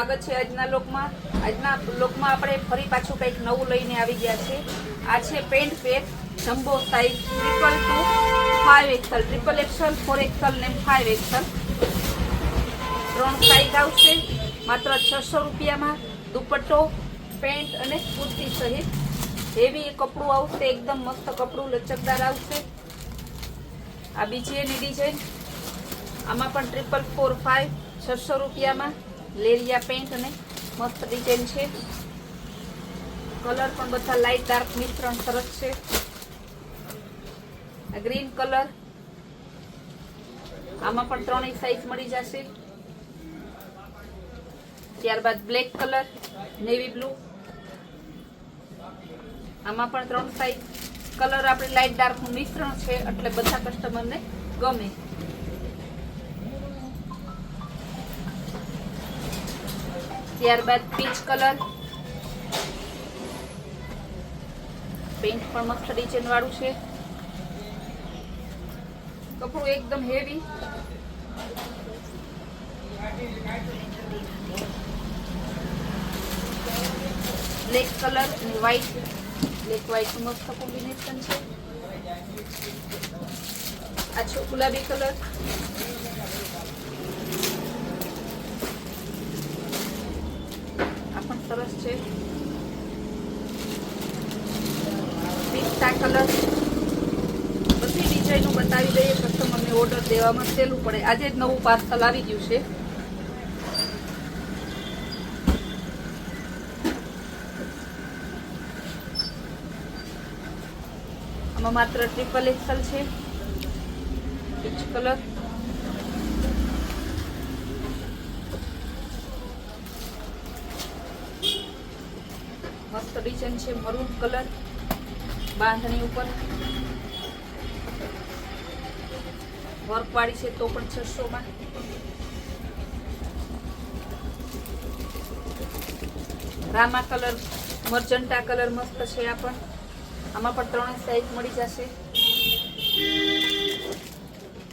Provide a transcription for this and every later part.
સ્વાગત છે આજના લોકમાં આપણે ફરી પાછું કંઈક નવું લઈને આવી ગયા છે। આ છે pant pack jumbo size 222 5XL, XXL, 4XL ને 5XL 3 સાઇઝ આવશે માત્ર 600 રૂપિયામાં। દુપટ્ટો, પેન્ટ અને કુર્તી સહિત હેવી કપડું આવશે, એકદમ મસ્ત કપડું લચકદાર આવશે। આ બીજી એની ડિઝાઇન, આમાં પણ 445 600 રૂપિયામાં લેરિયા પેન્ટ અને મસ્ત ડિઝાઇન છે। કલર પણ બધા લાઇટ ડાર્ક મિશ્રણ સરસ છે। આ ગ્રીન કલર, આમાં પણ 3 સાઇઝ મળી જશે। ત્યારબાદ બ્લેક કલર, નેવી બ્લુ, આમાં પણ 3 સાઇઝ। કલર આપણે લાઇટ ડાર્ક નું મિશ્રણ છે એટલે બધા કસ્ટમરને ગમે। ત્યારબાદ પીચ કલર, પેન્ટ પણ મસ્ત ડિઝાઇન વાળું છે, કપડું એકદમ હેવી। બ્લેક કલર અને વ્હાઈટ, બ્લેક વ્હાઈટ નું મસ્ત કોમ્બિનેશન છે। આ છે ગુલાબી કલર, આ પણ સરસ છે। પિસ્તા કલર, બધી ડિઝાઇનો બતાવી દઈએ, કસ્ટમરને ઓર્ડર દેવામાં સહેલું પડે। આજે જ નવું પાર્સલ આવી ગયું છે। આમાં માત્ર XXL છે। પીચ કલર, મસ્ત ડિઝાઇન છે। મરૂન કલર, બાંધણી ઉપર વર્ક વાળી છે તો પણ 600 માં। રામા કલર, મર્જન્ટા કલર મસ્ત છે। આ પણ આમાં પણ 3 સાઇઝ મળી જશે।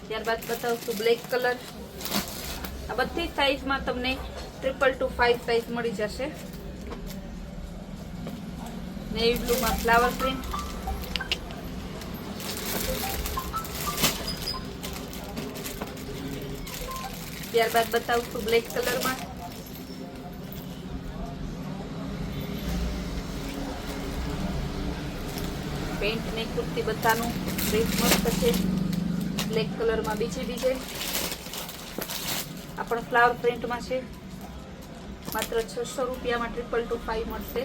ત્યારબાદ બતાવશું બ્લેક કલર, આ બધી સાઇઝમાં તમને 225 સાઇઝ મળી જશે। નેવી બ્લુ માં ફ્લાવર પ્રિન્ટ, ત્યારબાદ બતાવશું બ્લેક કલરમાં, પેન્ટ ને કુર્તી બધાનું ડ્રેસ મસ્ત છે। બ્લેક કલરમાં બીજી ડિઝાઇન, આ પણ ફ્લાવર પ્રિન્ટમાં છે, માત્ર 600 રૂપિયામાં 225 મળશે।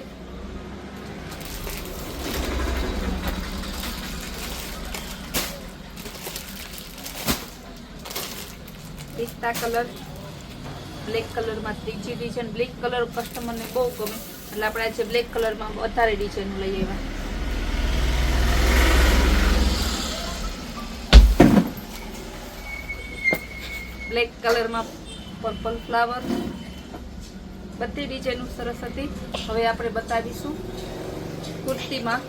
પિસ્તા કલર, બ્લેક કલરમાં ત્રીજી ડિઝાઇન। બ્લેક કલર કસ્ટમરને બહુ ગમે એટલે આપણે આજે બ્લેક કલરમાં વધારે ડિઝાઇન લઈ આવ્યા। બ્લેક કલરમાં પર્પલ ફ્લાવર, બધી ડિઝાઇનો સરસ હતી। હવે આપણે બતાવીશું કુર્તીમાં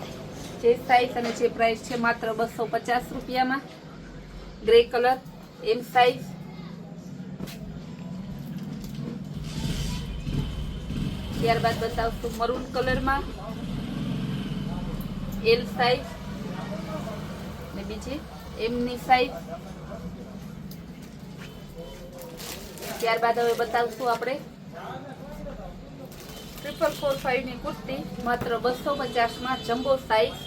જે સાઇઝ અને જે પ્રાઇસ છે, માત્ર 250 રૂપિયામાં। ગ્રે કલર, એમ સાઇઝ, ત્યારબાદ બતાવશું મરૂન કલરમાં એલ સાઇઝ ને બીજી એમની સાઇઝ। ત્યારબાદ હવે બતાવશું આપણે 445 ની કુર્તી માત્ર 250 માં જમ્બો સાઇઝ।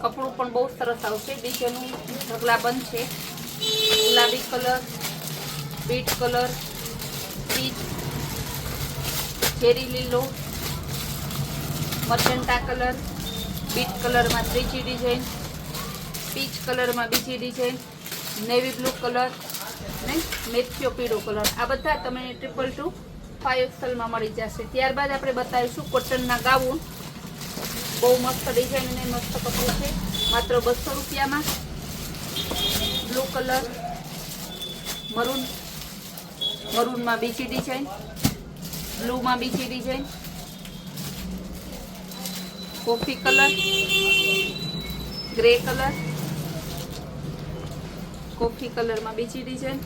કપડું પણ બહુ સરસ આવશે, ડિઝાઇનનું ઢગલા બંધ છે। ગુલાબી colour, beet colour, peach, cherry લીલો, મર્જન્ટા કલર, બીટ કલરમાં ત્રીજી ડિઝાઇન, પીચ કલરમાં બીજી ડિઝાઇન, નેવી બ્લુ કલર ને મેથિયો પીળો કલર। આ બધા તમને 222 5XL માં મળી જશે। ત્યારબાદ આપણે બતાવીશું કોટનના ગાઉન, બહુ મસ્ત ડિઝાઇન અને મસ્ત કપડું છે, માત્ર 200 રૂપિયામાં। બ્લુ કલર, મરૂન, મરૂનમાં બીજી ડિઝાઇન, બ્લુમાં બીજી design, coffee colour, grey colour, coffee કલરમાં બીજી ડિઝાઇન,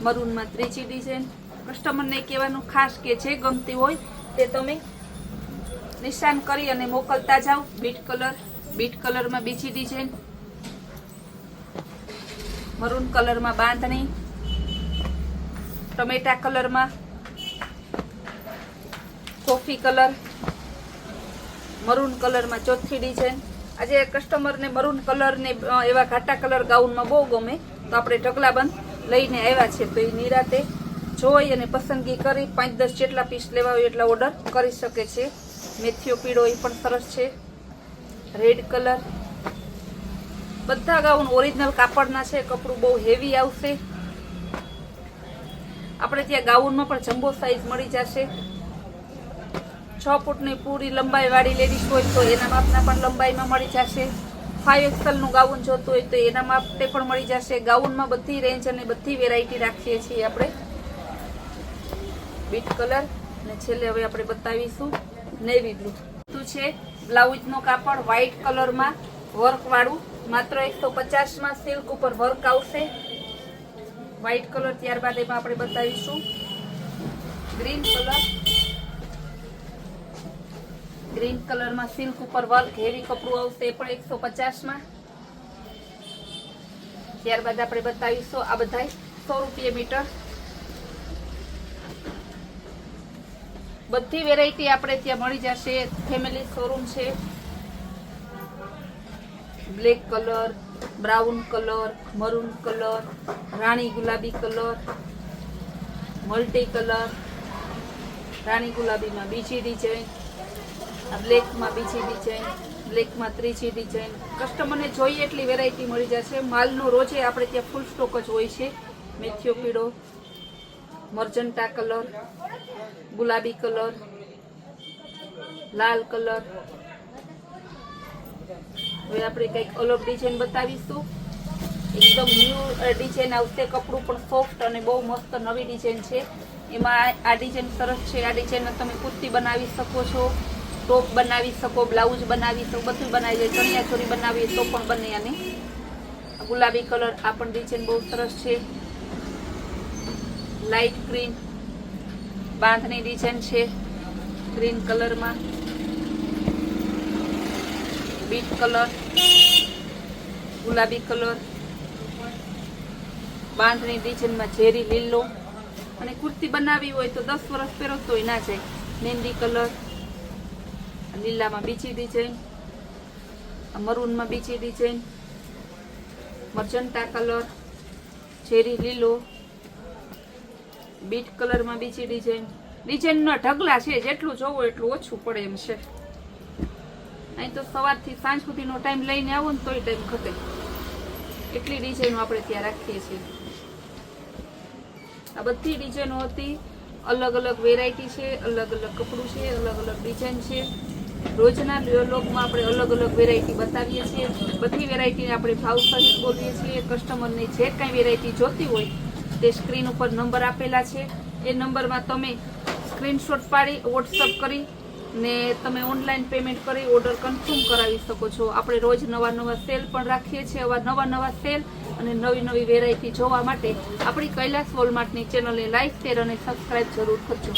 મરૂનમાં ત્રીજી ડિઝાઇન, કસ્ટમરને કહેવાનું ખાસ કે જે ગમતી હોય તે તમે નિશાન કરી અને મોકલતા જાઓ. બીટ કલરમાં બીજી ડિઝાઇન, મરૂન કલરમાં બાંધણી, ટમેટા કલરમાં, કોફી કલર, મરૂન કલરમાં ચોથી ડિઝાઇન. આજે કસ્ટમરને મરૂન કલર ને એવા ઘાટા કલર ગાઉનમાં બહુ ગમે, તો આપણે ઢગલાબંધ લઈને આવ્યા છે. તો એ નિરાતે જોઈ અને પસંદગી કરી 5-10 જેટલા પીસ લેવા હોય એટલા ઓર્ડર કરી શકે છે. મેથીઓ પીળો એ પણ સરસ છે. રેડ કલર, બધા ગાઉન ઓરિજિનલ કાપડના છે. કપડું બહુ હેવી આવશે. આપણે ત્યાં ગાઉનમાં પણ જમ્બો સાઈઝ મળી જશે. 6 ફૂટની પૂરી લંબાઈ વાળી લેડીઝ હોય તો એના માપના પણ લંબાઈમાં મળી જશે. 5XL નું ગાઉન જોતું હોય તો એના માટે પણ મળી જશે. ગાઉનમાં બધી રેન્જ અને બધી વેરાયટી રાખીએ છીએ આપણે. બીટ કલર અને છેલ્લે હવે આપણે બતાવીશું નેવી બ્લુ. છે બ્લાઉઝનો કાપડ વ્હાઈટ કલરમાં વર્ક વાળું, માત્ર 150 માં સિલ્ક ઉપર વર્ક આવશે. White colour. ત્યારબાદ એમાં આપણે બતાવીશું ગ્રીન કલર. ગ્રીન કલરમાં સિલ્ક ઉપર વર્ક હેવી કપડું આવશે, એ પણ 150 માં. ત્યારબાદ આપણે બતાવીશું આ બધા 100 રૂપિયા મીટર. બધી વેરાયટી આપણે ત્યાં મળી જશે. ફેમિલી શોરૂમ છે. Black colour, brown colour, maroon colour, રાણી ગુલાબી કલર, મલ્ટી કલર, રાણી ગુલાબીમાં બીજી ડિઝાઇન, બ્લેકમાં બીજી ડિઝાઇન, બ્લેકમાં ત્રીજી ડિઝાઇન. કસ્ટમરને જોઈએ એટલી વેરાયટી મળી જશે. માલનો રોજે આપણે ત્યાં ફૂલ સ્ટોક જ હોય છે. મેથીઓ પીળો, મર્જન્ટા કલર, ગુલાબી કલર, લાલ કલર. હવે આપણે કંઈક અલગ ડિઝાઇન બતાવીશું. એકદમ ન્યૂ ડિઝાઇન આવશે. કપડું પણ સોફ્ટ અને બહુ મસ્ત નવી ડિઝાઇન છે. એમાં આ ડિઝાઇન સરસ છે. આ ડિઝાઇનમાં તમે કુર્તી બનાવી શકો છો, ટોપ બનાવી શકો, બ્લાઉઝ બનાવી શકો, બધું બનાવી જાય. ચણિયા ચોરી બનાવીએ તો પણ બને. અને ગુલાબી કલર, આ પણ ડિઝાઇન બહુ સરસ છે. લાઇટ ગ્રીન બાંધણી ડિઝાઇન છે ગ્રીન કલરમાં. બીટ કલર, ગુલાબી કલર, બાંધણી ડિઝાઇનમાં ઝેરી લીલો. અને કુર્તી બનાવી હોય તો 10 વર્ષ પહેરો તોય ના જાય. મહેંદી કલર, લીલામાં બીજી ડિઝાઇન, મરૂનમાં બીજી ડિઝાઇન, મર્જન્ટા કલર, ઝેરી લીલો, બીટ કલરમાં બીજી ડિઝાઇન. ડિઝાઇનના ઢગલા છે, જેટલું જોવો એટલું ઓછું પડે એમ છે. અહીં તો સવારથી સાંજ સુધીનો ટાઈમ લઈને આવો ને તોય ટાઈમ ખપે એટલી ડિઝાઇનો આપણે ત્યાં રાખીએ છીએ. આ બધી ડિઝાઇનો હતી. અલગ અલગ વેરાયટી છે, અલગ અલગ કપડું છે, અલગ અલગ ડિઝાઇન છે. રોજના વ્લોગમાં આપણે અલગ અલગ વેરાયટી બતાવીએ છીએ. બધી વેરાયટીને આપણે ભાવ સહિત બોલીએ છીએ. કસ્ટમરને જે કાંઈ વેરાયટી જોતી હોય તે સ્ક્રીન ઉપર નંબર આપેલા છે. એ નંબરમાં તમે સ્ક્રીનશોટ પાડી વોટ્સઅપ કરી ને તમે ઓનલાઈન પેમેન્ટ કરી ઓર્ડર કન્ફર્મ કરાવી શકો છો. આપણે રોજ નવા સેલ પણ રાખીએ છીએ. નવા સેલ અને નવી વેરાયટી જોવા માટે આપણી કૈલાસ વોલમાર્ટની ચેનલને લાઈક, શેર અને સબસ્ક્રાઇબ જરૂર કરજો.